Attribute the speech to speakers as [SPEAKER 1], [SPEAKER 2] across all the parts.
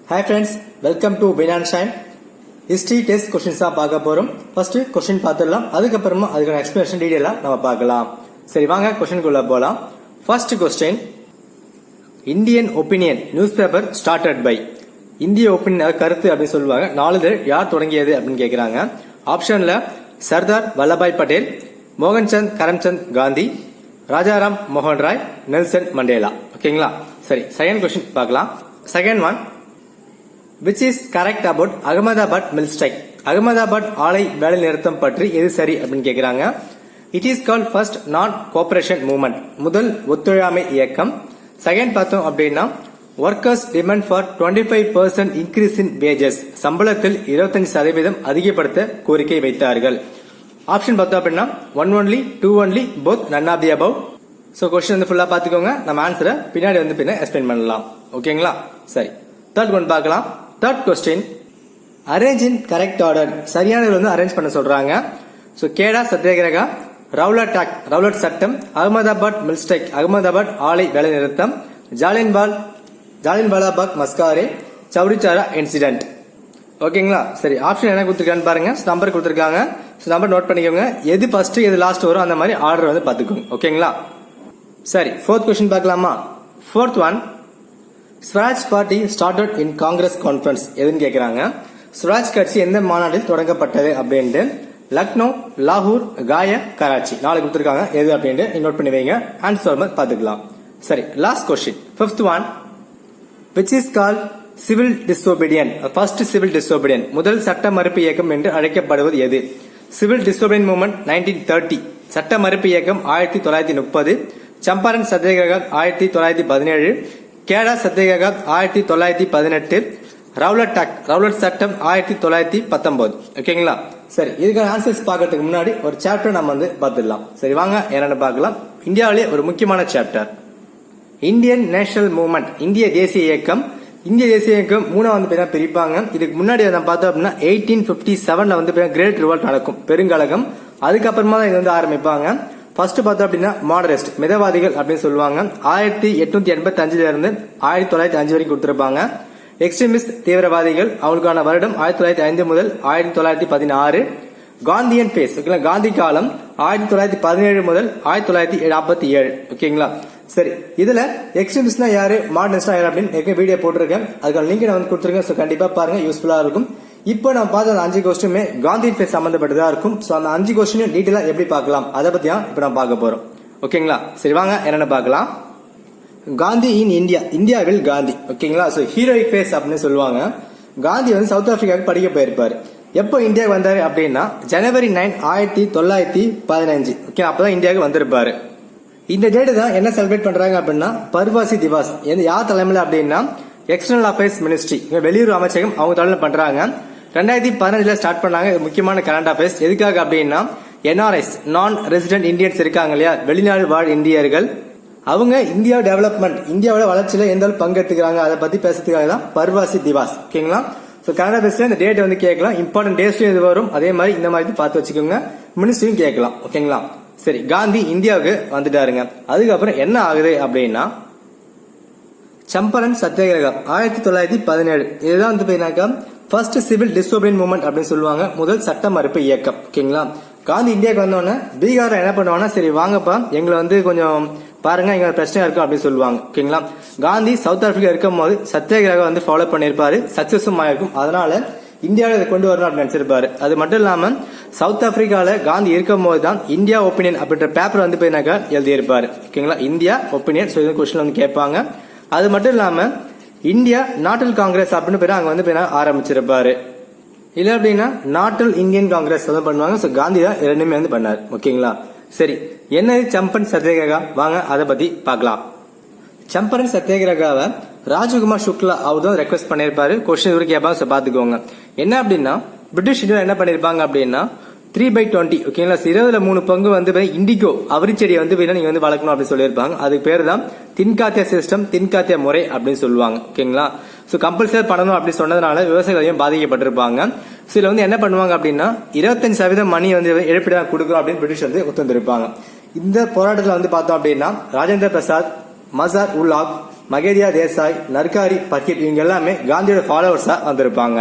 [SPEAKER 1] Hi friends, welcome to Win and Shine. History test questions தான் பார்க்க போறோம். First question பார்த்துடலாம். அதுக்கு அப்புறமா அதுக்கான எக்ஸ்பிளனேஷன் டீடைலா நம்ம பார்க்கலாம். சரி வாங்க क्वेश्चनக்குள்ள போலாம். First question, Indian opinion newspaper started by. இந்திய ஒபினியன் கருத்து அப்படின்னு சொல்லுவாங்க. நாளிதழ் யார் தொடங்கியது அப்படின்னு கேக்குறாங்க. ஆப்ஷன்ல சர்தார் வல்லபாய் பட்டேல், மோகன்சந்த் கரம்சந்த் காந்தி, ராஜாராம் மோகன் ராய், நெல்சன் மண்டேலா. ஓகேங்களா? சரி செகண்ட் क्वेश्चन பார்க்கலாம். Second one, which is correct about Ahmedabad mill strike. Ahmedabad ஆலை வேலை நிறுத்தம் பற்றி எது சரி அப்படின்னு கேக்குறாங்க. It is called first non cooperation movement, முதல் ஒத்துழையாமை இயக்கம். செகண்ட் பார்த்தோம் அப்படின்னா workers demand for 25% increase in wages, சம்பளத்தில் 25% அதிகப்படுத்த கோரிக்கை வைத்தார்கள். ஆப்ஷன் பார்த்தோம் அப்படின்னா 1 only, 2 only, both, none of the above. So question வந்து ஃபுல்லா பாத்துக்கோங்க. நம்ம ஆன்சரை பின்னாடி வந்து பின்ன எக்ஸ்பிளைன் பண்ணலாம். ஓகேங்களா? சரி தேர்ட் ஒன் பார்க்கலாம். தேர்ட் क्वेश्चन, அரேஞ்ச் இன் கரெக்ட் ஆர்டர், சரியானது வந்து அரேஞ்ச் பண்ண சொல்றாங்க. சோ கேடா சத்தியாகிரகா, ரவுலட் சட்டம், அகமதாபாத் மில் ஸ்ட்ரைக், அகமதாபாத் ஆலை வேலை நிறுத்தம், ஜாலியன்வாலாபாக் மஸ்காரே, சௌரிச்சாரா இன்சிடென்ட். ஓகேங்களா? சரி ஆப்ஷன் என்ன கொடுத்துருக்கான்னு பாருங்க. நம்பர் கொடுத்துருக்காங்க. நம்பர் நோட் பண்ணிக்கோங்க. எது ஃபர்ஸ்ட் எது லாஸ்ட் வரும் அந்த மாதிரி ஆர்டர் வந்து பாத்துக்கோங்க. ஓகேங்களா? சரி ஃபோர்த் क्वेश्चन பார்க்கலாமா. Fourth one, Swaraj party started in Congress conference எதுன்னு கேக்குறாங்க. ஸ்வராஜ் கட்சி எந்த மாநாட்டில் தொடங்கப்பட்டது அப்படின்ட்டு லக்னோ, லாகூர், காயா, கராச்சி நாலு கொடுத்துருக்காங்க. எது அப்படின்ட்டு நோட் பண்ணி வைங்க. ஆன்சர் பாத்துக்கலாம். சரி last question, fifth one, which is call civil disobedience, first civil disobedience, முதல் சட்ட மறுப்பு இயக்கம் என்று அழைக்கப்படுவது எது? சிவில் டிசோபீடியன் மூவ்மெண்ட் 1930, சட்ட மறுப்பு இயக்கம் 1930, சம்பாரன் சத்தியாகிரகம் 1917, கேடா சத்தியாகிரகம் 1918, ரவுலட் சட்டம் 1919. ஓகேங்களா? சரி இதுக்கான ஆன்சர்ஸ் பார்க்கறதுக்கு முன்னாடி ஒரு சாப்டர் நம்ம வந்து பார்த்துடலாம். சரி வாங்க என்னன்னு பார்க்கலாம். இந்தியாவிலே ஒரு முக்கியமான சாப்டர் இந்தியன் நேஷனல் மூவ்மெண்ட், இந்திய தேசிய இயக்கம். இந்திய தேசிய இயக்கம் மூணா வந்து பிரிப்பாங்க. இதுக்கு முன்னாடி நம்ம பார்த்தோம் அப்படின்னா 1857 வந்து கிரேட் ரிவால்ட் நடக்கும், பெருங்கழகம். அதுக்கப்புறமா தான் இது வந்து ஆரம்பிப்பாங்க. ஃபர்ஸ்ட் பார்த்தோம் அப்படின்னா மாடரஸ்ட், மிதவாதிகள் அப்படின்னு சொல்லுவாங்க. 1885 இருந்து 1905 வரைக்கும் கொடுத்திருப்பாங்க. எக்ஸ்ட்ரீமிஸ்ட் தீவிரவாதிகள், அவங்களுக்கான வருடம் 1905 முதல் 1916. காந்தியன் பேஸ், காந்தி காலம் 1917 முதல் 1947. ஓகேங்களா? சரி இதுல எக்ஸ்ட்ரீமிஸ்ட்னா யாரு, மாடர்னிஸ்ட்னா யாரு அப்படின்னு வீடியோ போட்டிருக்கேன். அதுக்கான லிங்க் நான் வந்து கொடுத்துருக்கேன். சோ கண்டிப்பா பாருங்க, யூஸ்ஃபுல்லா இருக்கும். இப்போ நம்ம பார்த்த அந்த 5 கொஸ்டினுமே காந்தியன் பேஸ் சம்பந்தப்பட்டதா இருக்கும். சோ அந்த 5 கொஸ்டினும் டீடைலா எப்படி பார்க்கலாம் அதை பத்தி தான் இப்ப நம்ம பார்க்க போறோம். ஓகேங்களா? சரி வாங்க என்னென்ன பார்க்கலாம். காந்தி இன் இந்தியா, இந்தியாவில் காந்தி. ஓகேங்களா? சோ ஹீரோயிக் பேஸ் அப்படின்னு சொல்லுவாங்க. காந்தி வந்து சவுத் ஆப்பிரிக்காவுக்கு படிக்க போயிருப்பாரு. எப்போ இந்தியாவுக்கு வந்தாரு அப்படின்னா ஜனவரி 9, 1915. ஓகே அப்பதான் இந்தியாவுக்கு வந்திருப்பாரு. இந்த டேட் தான் என்ன செலிப்ரேட் பண்றாங்க அப்படின்னா பர்வாசி திவாஸ். யார் தலைமையில அப்படின்னா எக்ஸ்டர்னல் அஃபேர்ஸ் மினிஸ்ட்ரி, வெளியுறவு அமைச்சகம் அவங்க தலைமையில பண்றாங்க. 2015 ஸ்டார்ட் பண்ணாங்க. முக்கியமான கரண்ட் அஃபேர்ஸ் எதுக்காக அப்படின்னா NRIs, நான் ரெசிடென்ட் இந்தியன்ஸ் இருக்காங்க இல்லையா, வெளிநாடு வாழ் இந்தியர்கள், அவங்க இந்தியா டெவலப்மெண்ட், இந்தியாவோட வளர்ச்சியில எந்த அளவு பங்கெடுத்துக்கிறாங்க அதை பத்தி பேசுறதுக்காக தான் பர்வாசி திவாஸ். ஓகேங்களா? சோ கனடா பேஸ்ல இந்த டேட் வந்து கேட்கலாம். இம்பார்ட்டன்ட் டேட்ஸ்லயும் இது வரும். அதே மாதிரி இந்த மாதிரி பார்த்து வச்சுக்கோங்க. மினிஸ்ட்ரியும் கேட்கலாம். ஓகேங்களா? சரி காந்தி இந்தியாவுக்கு வந்துட்டாருங்க. அதுக்கப்புறம் என்ன ஆகுது அப்படின்னா சம்பரன் சத்தியாகிரகம் 1917. இதுதான் வந்து ஃபர்ஸ்ட் சிவில் டிசோபீடியன் மூவ்மெண்ட் அப்படின்னு சொல்லுவாங்க, முதல் சட்ட மறுப்பு இயக்கம். ஓகேங்களா? காந்தி இந்தியாவுக்கு வந்தோடனே பீகார் என்ன பண்ணுவாங்கன்னா சரி வாங்கப்பா எங்களை வந்து கொஞ்சம் பாருங்க இங்க பிரச்சனை இருக்கும் அப்படின்னு சொல்லுவாங்க. ஓகேங்களா? காந்தி சவுத் ஆப்பிரிக்கா இருக்கும் போது சத்தியாகிரகம் வந்து ஃபாலோ பண்ணிருப்பாரு, சக்சஸும் ஆயிருக்கும். அதனால இந்தியாவில இதை கொண்டு வரணும் அப்படின்னு நினைச்சிருப்பாரு. அது மட்டும் இல்லாம சவுத் ஆப்பிரிக்கால காந்தி இருக்கும் போது தான் இந்தியா ஒப்பீனியன் அப்படின்ற பேப்பர் வந்து எழுதியிருப்பாரு. ஓகேங்களா? India opinion. சோ இது கொஸ்டின் வந்து கேட்பாங்க. அது மட்டும் இல்லாம இந்தியா நாட்டல் காங்கிரஸ் அப்படின்னு பேர் அங்க வந்து ஆரம்பிச்சிருப்பாரு. இல்ல அப்படின்னா நாட்டல் இந்தியன் காங்கிரஸ் வந்து பண்ணுவாங்க. சோ காந்தி தான் இரண்டுமே வந்து பண்ணாரு. ஓகேங்களா? சரி என்னது சம்பன் சத்தியாகிரகா, வாங்க அதை பத்தி பார்க்கலாம். சம்பரன் சத்தியாகிரகாவை ராஜகுமார் சுக்லா அவர் தான் ரெக்வஸ்ட் பண்ணிருப்பாரு. கொஸ்டின் இவருக்கு கேட்பாங்க. பாத்துக்கோங்க என்ன அப்படின்னா பிரிட்டிஷ் இந்தியா என்ன பண்ணிருப்பாங்க அப்படின்னா 3/20. ஓகேங்களா? 20 பங்கு வந்து இண்டிகோ அவரி செடியை வந்து நீங்க வந்து வளர்க்கணும் அப்படின்னு சொல்லியிருப்பாங்க. அதுக்கு பேர் தான் தின்காத்தியா சிஸ்டம், தின்காத்தியா முறை அப்படின்னு சொல்லுவாங்க. ஓகேங்களா? சோ கம்பல்சரி பண்ணணும் அப்படின்னு சொன்னதுனால விவசாயிகளையும் பாதிக்கப்பட்டிருப்பாங்க. சோ இதுல வந்து என்ன பண்ணுவாங்க அப்படின்னா 25% மணி வந்து இழப்பீடு கொடுக்கணும் அப்படின்னு பிரிட்டிஷ் வந்து ஒத்துந்திருப்பாங்க. இந்த போராட்டத்தில் வந்து பார்த்தோம் அப்படின்னா ராஜேந்திர பிரசாத், மசார் உல் ஹக், மகேரியா தேசாய், நர்காரி பக்கெட் இவங்க எல்லாமே காந்தியோட ஃபாலோவர்ஸா வந்திருப்பாங்க.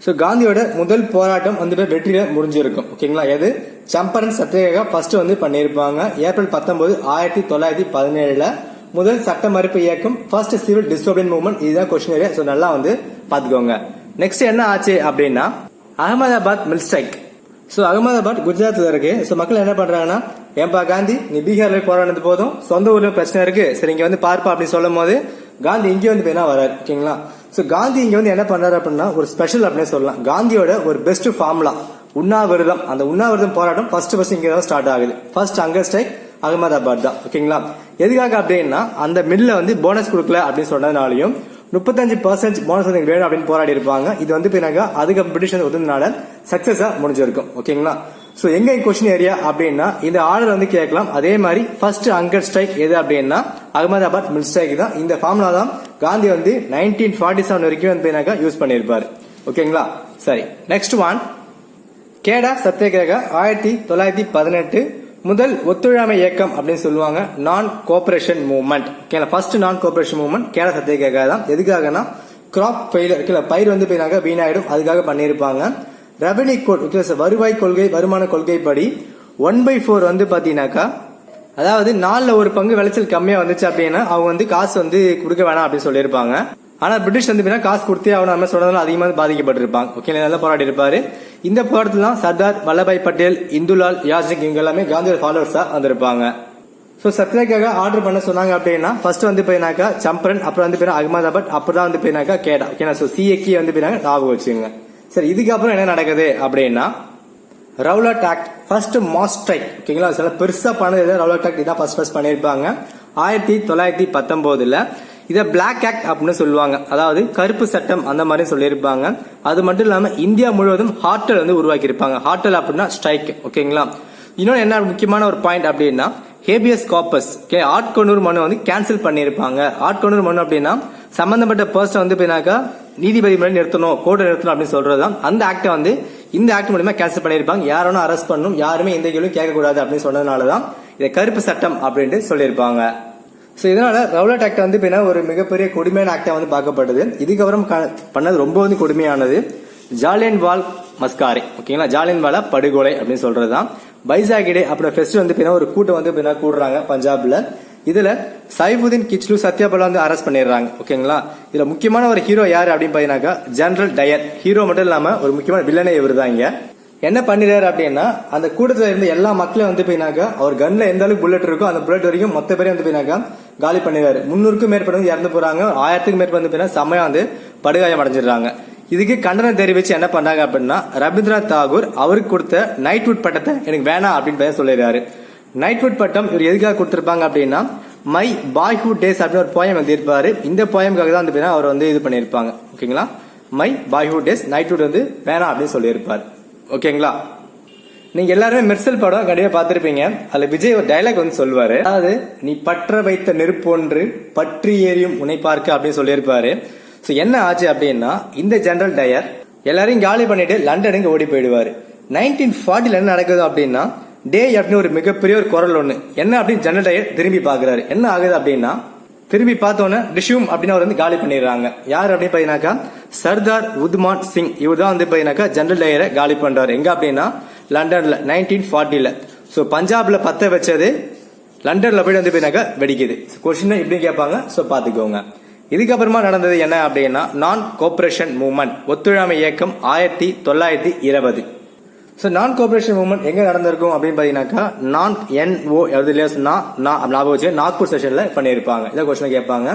[SPEAKER 1] ஸோ காந்தியோட முதல் போராட்டம் வந்து வெற்றியில முடிஞ்சிருக்கும். ஓகேங்களா, எது சம்பரன் சத்தியாகிரகா ஃபர்ஸ்ட் வந்து பண்ணியிருப்பாங்க. ஏப்ரல் 19, 1917 முதல் சட்ட மறுப்பு இயக்கம், ஃபர்ஸ்ட் சிவில் டிசோபியன் மூவ்மெண்ட். இதுதான் கொஸ்டின் ஏரியா. ஸோ நல்லா வந்து பாத்துக்கோங்க. நெக்ஸ்ட் என்ன ஆச்சு அப்படின்னா Ahmedabad mill strike. So Ahmedabad குஜராத்ல இருக்கு. ஸோ மக்கள் என்ன பண்றாங்கன்னா, ஏன்பா காந்தி நீ பீகார்ல போராடினது போதும், சொந்த ஊர்ல பிரச்சனை இருக்கு, சரி இங்க வந்து பார்ப்பா அப்படின்னு சொல்லும் போது காந்தி இங்க வந்து பேனா வராரு. ஓகேங்களா, ஸோ காந்தி இங்க வந்து என்ன பண்றாரு அப்படின்னா ஒரு ஸ்பெஷல் அப்படின்னு சொல்லலாம். காந்தியோட ஒரு பெஸ்ட் ஃபார்முலா உண்ணாவிரதம். அந்த உண்ணாவிரதம் போராட்டம் ஃபர்ஸ்ட் இங்க தான் ஸ்டார்ட் ஆகுது. ஃபர்ஸ்ட் அங்கர் ஸ்ட்ரைக் அகமதாபாத் தான். ஓகேங்களா, எதுக்காக அப்படின்னா அந்த மில்ல வந்து போனஸ் கொடுக்கல அப்படின்னு சொன்னதுனாலையும் 35% போனஸ் வந்து வேணும் அப்படின்னு போராடி இருப்பாங்க. இது வந்து பின்னாங்க அதுக்கு பிரிட்டிஷ் ஒதுனால சக்சஸா முடிஞ்சிருக்கும். ஓகேங்களா, சோ எங்க கொஸ்டின் ஏரியா அப்படின்னா இந்த ஆர்டர் வந்து கேட்கலாம். அதே மாதிரி ஃபர்ஸ்ட் அங்கர் ஸ்ட்ரைக் எது அப்படின்னா அகமதாபாத் மில் ஸ்ட்ரைக் தான். இந்த ஃபார்முலா தான் காந்தி வந்து 1947 வரைக்கும் வந்து யூஸ் பண்ணிருப்பாரு. ஓகேங்களா, சரி நெக்ஸ்ட் ஒன் கேடா சத்தியாகிரகா 1918 முதல் ஒத்துழையாமை இயக்கம் அப்படின்னு சொல்லுவாங்க. Non cooperation movement. First non cooperation movement Kheda Satyagraha தான். எதுக்காகனா கிராப் ஃபெயிலியர், பயிர் வந்து வீணாயிடும், அதுக்காக பண்ணிருப்பாங்க. ரெவன்யூ கோட், வருவாய் கொள்கை, வருமான கொள்கை படி 1/4 வந்து பாத்தீங்கன்னாக்கா, அதாவது 4ல் 1 பங்கு விளைச்சல் கம்மியா வந்துச்சு அப்படின்னா அவங்க வந்து காசு வந்து கொடுக்க வேணாம் அப்படின்னு சொல்லியிருப்பாங்க. ஆனா பிரிட்டிஷ் வந்து காசு கொடுத்தே ஆகணும் சொன்னதால அதிகமாக பாதிக்கப்பட்டிருப்பாங்க. ஓகே, நல்லா போராடி இருப்பாரு. இந்த போராட்டத்துல சர்தார் வல்லபாய் பட்டேல், இந்துலால் யாஜ்னிக் இவங்க எல்லாமே காந்தியோட ஃபாலோவர்ஸா வந்திருப்பாங்க. சோ சத்தியாகிரகா ஆர்டர் பண்ண சொன்னாங்க அப்படின்னா ஃபர்ஸ்ட் வந்து சம்பரன், அப்புறம் வந்து அகமதாபாத், அப்புறம் வந்து கேடா. ஓகேனா, சோ சிஏகே வந்து ஞாபகம் வச்சுங்க. சரி, இதுக்கப்புறம் என்ன நடக்குது அப்படின்னா Rowlatt act, first mass strike. ஓகேங்களா, சில பெருசா பண்ணது ரவுலட் ஆக்ட் இதான் ஃபர்ஸ்ட் பண்ணிருப்பாங்க 1919. இத பிளாக் ஆக்ட் அப்படின்னு சொல்லுவாங்க, அதாவது கருப்பு சட்டம் அந்த மாதிரி சொல்லியிருப்பாங்க. அது மட்டும் இல்லாம இந்தியா முழுவதும் ஹார்டல் வந்து உருவாக்கி இருப்பாங்க. ஹார்டல் அப்படின்னா ஸ்ட்ரைக். ஓகேங்களா, இன்னொன்னு என்ன முக்கியமான ஒரு பாயிண்ட் அப்படின்னா ஹேபியஸ் கார்பஸ், ஆட்கொணூர் மனு வந்து கேன்சல் பண்ணிருப்பாங்க. ஆட்கொணூர் மனு அப்படின்னா சம்பந்தப்பட்ட பர்சன் வந்து நீதிபதி முன்னாடி நிறுத்தணும், கோர்ட் நிறுத்தணும் அப்படின்னு சொல்றதுதான். அந்த ஆக்ட வந்து இந்த ஆக்ட் மூலமா கேன்சல் பண்ணிருப்பாங்க. யாரும் அரெஸ்ட் பண்ணணும், யாருமே எந்த கேள்வியும் கேட்கக்கூடாது அப்படின்னு சொன்னதுனாலதான் இதை கருப்பு சட்டம் அப்படின்ட்டு சொல்லியிருப்பாங்க. சோ இதனால ரவுலட் ஆக்ட் வந்து ஒரு மிகப்பெரிய கொடுமையான ஆக்டா வந்து பார்க்கப்படுது. இதுக்கப்புறம் பண்ணது ரொம்ப வந்து கொடுமையானது ஜாலியன் வால் மஸ்காரி. ஓகேங்களா, ஜாலியன் வாலா படுகொலை அப்படின்னு சொல்றதுதான். பைசாகி டே அப்புறம் ஃபெஸ்ட் வந்து ஒரு கூட்டம் வந்து கூடுறாங்க பஞ்சாப்ல. இதுல சைஃபுதீன் கிச்லு, சத்யாபால் வந்து அரெஸ்ட் பண்ணிடுறாங்க. ஓகேங்களா, இதுல முக்கியமான ஒரு ஹீரோ யாரு அப்படின்னு பாத்தீங்கன்னா ஜெனரல் டயர். ஹீரோ மட்டும் இல்லாம ஒரு முக்கியமான வில்லனே இவர் தான். இங்க என்ன பண்ணிடுறாரு அப்படின்னா அந்த கூட்டத்துல இருந்த எல்லா மக்களையும் வந்து அவர் கன்ல எந்த அளவுக்கு புல்லட் இருக்கோ அந்த புல்லட் வரைக்கும் மொத்த பேரையும் வந்து காலி பண்ணிடுறாரு. 300க்கும் மேற்பட்டவங்க இறந்து போறாங்க, 1000க்கும் மேற்பட்ட வந்து செம்மையா வந்து படுகாயம் அடைஞ்சிடுறாங்க. இதுக்கு கண்டனம் தெரிவிச்சு என்ன பண்றாங்க அப்படின்னா ரவீந்திரநாத் தாகூர் அவருக்கு கொடுத்த நைட்வுட் பட்டத்தை எனக்கு வேணாம் அப்படின்னு சொல்லிடுறாரு. நைட்வுட் பட்டம் இவர் எதுக்காக கொடுத்திருப்பாங்க அப்படின்னா மை பாய்ஹுட் டேஸ் அப்படின்னு ஒரு போயம் எழுதியிருப்பாரு. இந்த போயமுக்காக தான் வந்து அவர் வந்து இது பண்ணிருப்பாங்க. ஓகேங்களா, மை பாய்ஹுட் டேஸ் நைட்வுட் வந்து வேணாம் அப்படின்னு சொல்லியிருப்பாரு. ஓகேங்களா, நீங்க எல்லாருமே மெர்சல் படம் கண்டிப்பா பாத்திருப்பீங்க. அதுல விஜய் ஒரு டைலாக் வந்து சொல்லுவாரு, அதாவது நீ பற்ற வைத்த நெருப்பொன்று பற்றி எரியும் உன்னை பார்க்க அப்படின்னு சொல்லியிருப்பாரு. சோ என்ன ஆச்சு அப்படின்னா இந்த ஜெனரல் டயர் எல்லாரையும் காலி பண்ணிட்டு லண்டனுக்கு ஓடி போயிடுவாரு. 1940 என்ன நடக்குது அப்படின்னா டே அப்படின்னு ஒரு மிகப்பெரிய ஒரு குரல் ஒண்ணு என்ன அப்படின்னு ஜெனரல் டயர் திரும்பி பாக்குறாரு. என்ன ஆகுது அப்படின்னா திரும்பி பார்த்தோன்னே டிஷ்யூம் அப்படின்னு அவர் வந்து காலி பண்ணிடுறாங்க. யார் அப்படின்னு பாத்தீங்கன்னாக்கா சர்தார் உத்மான் சிங். இவர் தான் வந்து பாத்தீங்கன்னாக்கா ஜெனரல் டயரை காலி பண்றாரு. எங்க அப்படின்னா லண்டன்ல 1940. சோ பஞ்சாப்ல பத்த வச்சது லண்டன்ல போய் வந்து பாத்தீங்கன்னாக்கா வெடிக்குது. கொஸ்டின் இப்படி கேட்பாங்க, சோ பாத்துக்கோங்க. இதுக்கப்புறமா நடந்தது என்ன அப்படின்னா நான் கோஆபரேஷன் மூவ்மெண்ட், ஒத்துழையாமை இயக்கம் 1920. சோ நான் கோஆபரேஷன் மூவ்மெண்ட் எங்க நடந்திருக்கும் அப்படின்னு பாத்தீங்கன்னாக்கா நான் NO ஞாபகம் வச்சு நாக்பூர் செஷன்ல பண்ணிருப்பாங்க. இதை கொஸ்டின் கேட்பாங்க.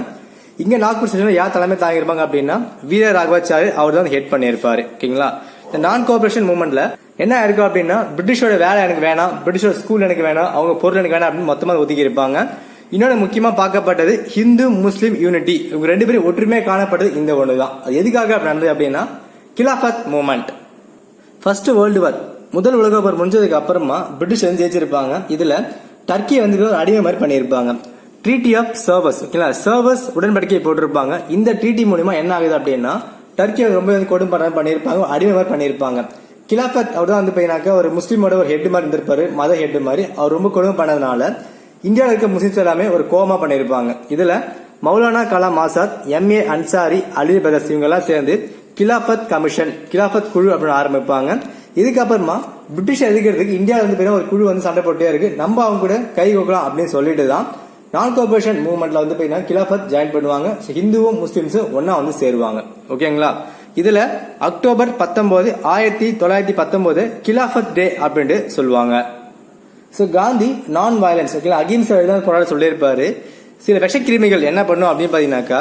[SPEAKER 1] இங்க நாக்பூர் செஷன்ல யார் தலைமை தாங்கிருப்பாங்க அப்படின்னா வீர ராகவாச்சாரி, அவர் தான் ஹெட் பண்ணிருப்பாரு. ஓகேங்களா, இந்த நான் கோஆபரேஷன் மூவ்மெண்ட்ல என்ன இருக்கும் அப்படின்னா பிரிட்டிஷோட வேலை எனக்கு வேணாம், பிரிட்டிஷோட ஸ்கூல் எனக்கு வேணாம், அவங்க பொருள் எனக்கு வேணாம் அப்படின்னு மொத்தமா ஒதுக்கி இருப்பாங்க. இன்னொன்னு முக்கியமா பார்க்கப்பட்டது ஹிந்து முஸ்லீம் யூனிட்டி. இவங்க 2 பேரும் ஒற்றுமையா காணப்பட்டது இந்த ஒண்ணுதான். அது எதுக்காக நடந்தது அப்படின்னா கிலாஃபத் மூவ்மெண்ட். ஃபர்ஸ்ட் வேர்ல்டு வார், முதல் உலக போர் முடிஞ்சதுக்கு அப்புறமா பிரிட்டிஷ் வந்து ஜெயிச்சிருப்பாங்க. இதுல டர்க்கியை வந்து ஒரு அடிமை மாதிரி பண்ணிருப்பாங்க. ட்ரீட்டி ஆஃப் சர்வஸ், ஓகேங்களா, சர்வஸ் உடன்படிக்கை போட்டிருப்பாங்க. இந்த ட்ரீட்டி மூலமா என்ன ஆகுது அப்படின்னா டர்க்கியை ரொம்ப கொடுமை பண்ணிருப்பாங்க, அடிமை மாதிரி பண்ணிருப்பாங்க. கிலாஃபத் அவர் தான் வந்து ஒரு முஸ்லீமோட ஒரு ஹெட் மாதிரி இருந்திருப்பாரு, மத ஹெட் மாதிரி. அவர் ரொம்ப கொடுமை பண்ணதுனால இந்தியாவில் இருக்க முஸ்லிம்ஸ் எல்லாமே ஒரு கோமா பண்ணிருப்பாங்க. இதுல மௌலானா கலாம் ஆசாத், எம்ஏ அன்சாரி, அலி பகத் இவங்க எல்லாம் சேர்ந்து கிலாபத் கமிஷன், கிலாபத் குழு அப்படின்னு ஆரம்பிப்பாங்க. இதுக்கப்புறமா பிரிட்டிஷ் எதிர்க்கிறதுக்கு இந்தியாவில வந்து ஒரு குழு வந்து சண்டை போட்டே இருக்கு. நம்ம அவங்க கூட கை கோக்கலாம் அப்படின்னு சொல்லிட்டு தான் நான் கோஆபரேஷன் மூவ்மெண்ட்ல வந்து கிலாபத் ஜாயின் பண்ணுவாங்க. ஹிந்துவும் முஸ்லிம்ஸும் ஒன்னா வந்து சேருவாங்க. ஓகேங்களா? இதுல அக்டோபர் 19, 1919 கிலாபத் டே அப்படின்ட்டு சொல்லுவாங்க. சோ காந்தி நான் வயலன்ஸ், ஓகேங்களா, அகிம்சை தான் போராட சொல்லியிருப்பாரு. சில விஷக்கிருமிகள் என்ன பண்ணும் அப்படின்னு பாத்தீங்கன்னாக்கா,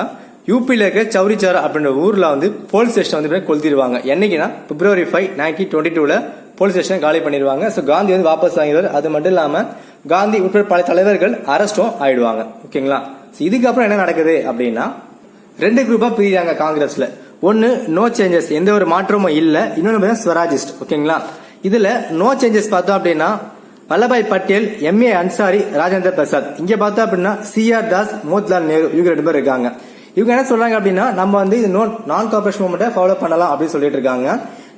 [SPEAKER 1] யூபியில இருக்க சௌரிச்சாரா அப்படின்ற ஊர்ல வந்து போலீஸ் ஸ்டேஷன் வந்து கொளுத்திடுவாங்க. என்னைக்குன்னா February 5, 1922 போலீஸ் ஸ்டேஷன் காலி பண்ணிடுவாங்க. சோ காந்தி வந்து வாபஸ் வாங்கிடுவார். அது மட்டும் இல்லாம காந்தி உட்பட பல தலைவர்கள் அரெஸ்டும் ஆயிடுவாங்க. ஓகேங்களா? இதுக்கப்புறம் என்ன நடக்குது அப்படின்னா, 2 குரூப்பா பிரியாங்க காங்கிரஸ்ல. ஒன்னு நோ சேஞ்சஸ், எந்த ஒரு மாற்றமும் இல்ல. இன்னொன்னு ஸ்வராஜிஸ்ட். ஓகேங்களா? இதுல நோ சேஞ்சஸ் பார்த்தோம் அப்படின்னா வல்லபாய் பட்டேல், எம்ஏ அன்சாரி, ராஜேந்திர பிரசாத். இங்க பார்த்தோம் அப்படின்னா CR தாஸ், மோதிலால் நேரு இவங்க 2 பேர் இருக்காங்க. இவங்க என்ன சொல்றாங்க அப்படின்னா, நம்ம வந்து இது நான் கோஆபரேஷன் மூவ்மெண்ட்டை ஃபாலோ பண்ணலாம் அப்படின்னு சொல்லிட்டு இருக்காங்க.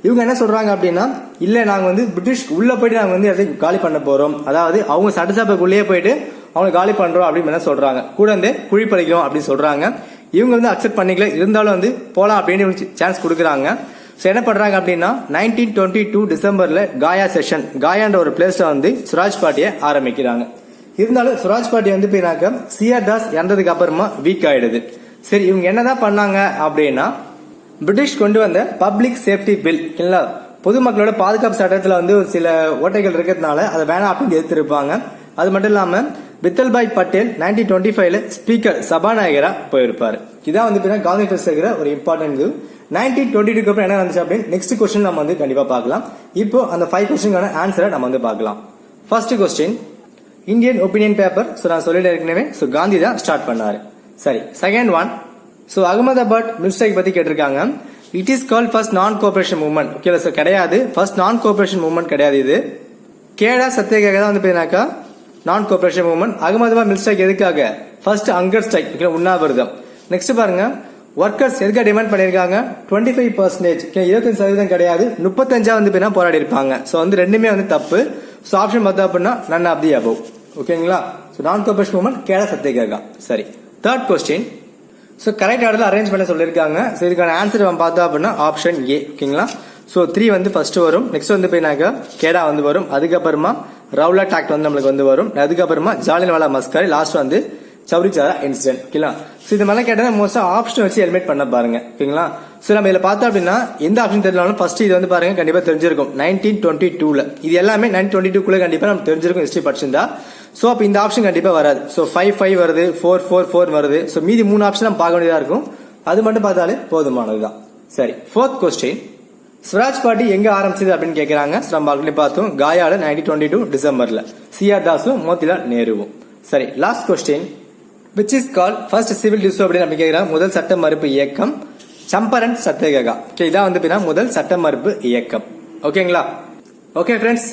[SPEAKER 1] இவங்க என்ன சொல்றாங்க அப்படின்னா, இல்ல நாங்க வந்து பிரிட்டிஷ் உள்ள போயிட்டு நாங்க வந்து அதை காலி பண்ண போறோம், அதாவது அவங்க சட்டசபைக்குள்ளேயே போயிட்டு அவங்க காலி பண்றோம் அப்படின்னு சொல்றாங்க. கூட வந்து குழிப்பறிக்கிறோம் அப்படின்னு சொல்றாங்க. இவங்க வந்து அக்செப்ட் பண்ணிக்கல, இருந்தாலும் வந்து போலாம் அப்படின்னு சான்ஸ் கொடுக்குறாங்க. சோ என்ன பண்றாங்க அப்படின்னா 1922 டிசம்பர்ல காயா செஷன், காயான்ற ஒரு பிளேஸ்ல வந்து சுராஜ் பார்ட்டியை ஆரம்பிக்கிறாங்க. இருந்தாலும் சுராஜ் பார்ட்டி வந்து CR தாஸ் இறந்ததுக்கு அப்புறமா வீக் ஆயிடுது. சரி, இவங்க என்னதான் பண்ணாங்க அப்படின்னா, பிரிட்டிஷ் கொண்டு வந்த பப்ளிக் சேஃப்டி பில், பொதுமக்களோட பாதுகாப்பு சட்டத்துல வந்து ஒரு சில ஓட்டைகள் இருக்கிறதுனால அதை வேணாம் அப்படின்னு எதிர்த்திருப்பாங்க. அது மட்டும் இல்லாம வித்தல்பாய் பட்டேல் 1925 ஸ்பீக்கர் சபாநாயகரா போயிருப்பாரு. இதான் வந்து காந்தி ஃபெஸ்ட் இருக்கிற ஒரு இம்பார்ட்டன்ட் இது. 1922 அப்புறம் என்ன நடந்துச்சு அப்படின்னு நெக்ஸ்ட் கொஸ்டின் நம்ம வந்து கண்டிப்பா பார்க்கலாம். இப்போ அந்த 5 கொஸ்டினுக்கான ஆன்சரை நம்ம வந்து பார்க்கலாம். First question, Indian opinion paper. நான் சொல்லிட்டு ஏற்கனவே காந்தி தான் ஸ்டார்ட் பண்ணாரு. சரி, second one, Ahmedabad mill strike பத்தி கேட்டிருக்காங்க. It is called first non cooperation movement. Okay sir, கிடையாது, ஃபர்ஸ்ட் நான் கோஆபரேஷன் மூவ்மெண்ட் கிடையாது. இது கேடா சத்தியாகிரக தான் வந்து நான் cooperation movement. Ahmedabad mill strike எதுக்காக? ஃபர்ஸ்ட் ஹங்கர் ஸ்ட்ரைக், உண்ணாவிரதம். நெக்ஸ்ட் பாருங்க, ஒர்க்கர்ஸ் எதுக்காக டிமாண்ட் பண்ணிருக்காங்க? 25%, 25% கிடையாது, 35 வந்து போராடி இருப்பாங்க. சோ வந்து ரெண்டுமே வந்து தப்பு. சோ ஆப்ஷன் பார்த்தா அப்படின்னா நன் ஆஃப் தி அபவ். ஓகேங்களா? சோ நான் கோஆபரேஷன் மூவ்மெண்ட் கேடா சத்தியாகிரக. சரி, தேர்ட் கொஸ்டின், கரெக்ட் ஆர்டர்ல அரேஞ்ச் பண்ண சொல்லிருக்காங்க. சோ இதுக்கான ஆன்சர் நம்ம பார்த்தோம் அப்படின்னா ஆப்ஷன் ஏ. ஓகேங்களா? சோ 3 வந்து ஃபர்ஸ்ட் வரும். நெக்ஸ்ட் வந்து கேடா வந்து வரும். அதுக்கப்புறமா ரவுலட் ஆக்ட் வந்து நம்மளுக்கு வந்து வரும். அதுக்கப்புறமா ஜாலியன்வாலா மஸ்கர், லாஸ்ட் வந்து சௌரிச்சாரா இன்சிடென்ட். ஓகேங்களா? சோ இது மாதிரி கேட்டா மோஸ்டா ஆப்ஷன் வச்சு எலிமினேட் பண்ண பாருங்க. ஓகேங்களா? சோ நம்ம இதுல பார்த்தோம் அப்படின்னா எந்த ஆப்ஷன் தெரியலாலும் ஃபர்ஸ்ட் இது வந்து பாருங்க கண்டிப்பா தெரிஞ்சிருக்கும். 1922 இது எல்லாமே 1922 கண்டிப்பா நம்ம தெரிஞ்சிருக்கும் ஹிஸ்டரி படிச்சிருந்தா. சோ அப்ப இந்த ஆப்ஷன் கண்டிப்பா வராது. சோ 5 வருது, 4 வருது. சோ மீதி 3 ஆப்ஷன் நம்ம பார்க்க வேண்டியதா இருக்கும். அது மட்டும் பார்த்தாலே போதுமானதுதான். சரி, ஃபோர்த் கொஸ்டின், ஸ்வராஜ் பார்ட்டி எங்க ஆரம்பிச்சது அப்படின்னு கேக்குறாங்க. நம்ம ஆல்ரெடி பார்த்தோம், காயால 1922 டிசம்பர்ல CR தாஸும் மோதிலால் நேருவும். சரி, last question, which is called first civil disobedience அப்படின்னு கேக்குறாங்க. முதல் சட்ட மறுப்பு இயக்கம் சம்பரன் சத்தியாகிரகா. இதான் வந்து முதல் சட்ட மறுப்பு இயக்கம். ஓகேங்களா? ஓகே ஃப்ரெண்ட்ஸ்,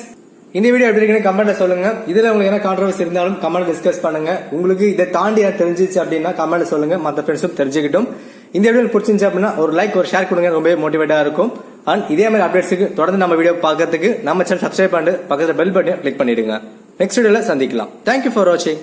[SPEAKER 1] இந்த வீடியோ எப்படி இருக்குன்னு கமெண்ட்ல சொல்லுங்க. இதுல உங்களுக்கு என்ன கான்ட்ரவர்சி இருந்தாலும் கமெண்ட் டிஸ்கஸ் பண்ணுங்க. உங்களுக்கு இதை தாண்டி தெரிஞ்சிச்சு அப்படின்னா கமெண்ட்ல சொல்லுங்க, மற்ற ஃப்ரெண்ட்ஸும் தெரிஞ்சுக்கிட்டும். இந்த வீடியோ பிடிச்சிருந்துச்சு அப்படின்னா ஒரு லைக், ஒரு ஷேர் கொடுங்க, ரொம்பவே மோட்டிவேட்டா இருக்கும். அண்ட் இதே மாதிரி அப்டேட்ஸுக்கு தொடர்ந்து நம்ம வீடியோ பார்க்கறதுக்கு நம்ம சேனல் சப்ஸ்கிரைப் பண்ணிட்டு பக்கத்துல பெல் பட்டனை கிளிக் பண்ணிடுங்க. நெக்ஸ்ட் வீடியோல சந்திக்கலாம். தேங்க்யூ ஃபார் வாட்சிங்.